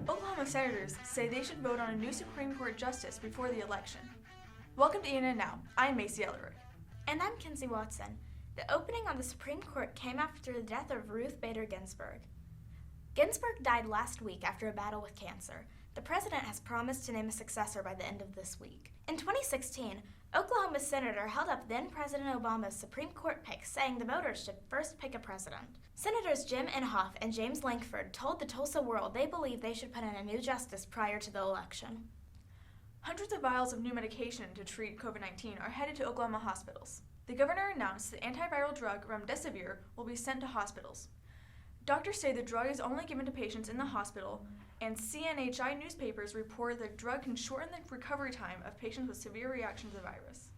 Oklahoma senators say they should vote on a new Supreme Court justice before the election. Welcome to ENN Now. I'm Maycee and And I'm Kenzie Watson. The opening on the Supreme Court came after the death of Ruth Bader Ginsburg. Ginsburg died last week after a battle with cancer. The president has promised to name a successor by the end of this week. In 2016, Oklahoma senator held up then-President Obama's Supreme Court pick, saying the voters should first pick a president. Senators Jim Inhofe and James Lankford told the Tulsa World they believe they should put in a new justice prior to the election. Hundreds of vials of new medication to treat COVID-19 are headed to Oklahoma hospitals. The governor announced the antiviral drug remdesivir will be sent to hospitals. Doctors say the drug is only given to patients in the hospital, and CNHI newspapers report the drug can shorten the recovery time of patients with severe reaction to the virus.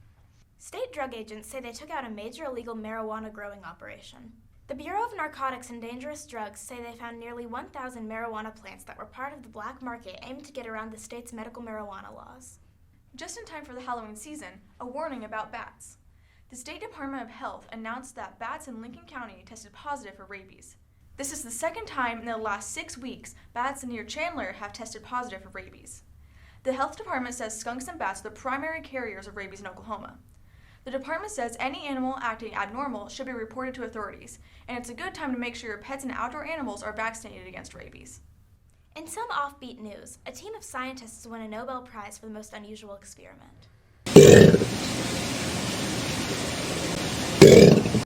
State drug agents say they took out a major illegal marijuana growing operation. The Bureau of Narcotics and Dangerous Drugs say they found nearly 1,000 marijuana plants that were part of the black market aimed to get around the state's medical marijuana laws. Just in time for the Halloween season, a warning about bats. The State Department of Health announced that bats in Lincoln County tested positive for rabies. This is the second time in the last 6 weeks bats near Chandler have tested positive for rabies. The health department says skunks and bats are the primary carriers of rabies in Oklahoma. The department says any animal acting abnormal should be reported to authorities, and it's a good time to make sure your pets and outdoor animals are vaccinated against rabies. In some offbeat news, a team of scientists won a Nobel Prize for the most unusual experiment.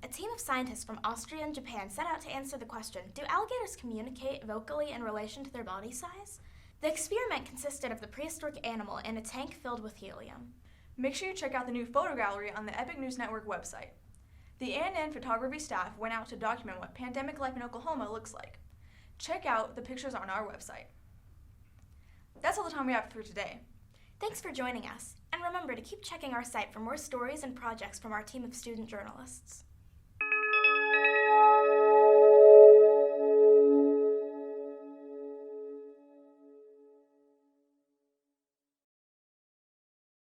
A team of scientists from Austria and Japan set out to answer the question, do alligators communicate vocally in relation to their body size? The experiment consisted of the prehistoric animal in a tank filled with helium. Make sure you check out the new photo gallery on the Epic News Network website. The ENN photography staff went out to document what pandemic life in Oklahoma looks like. Check out the pictures on our website. That's all the time we have for today. Thanks for joining us, and remember to keep checking our site for more stories and projects from our team of student journalists.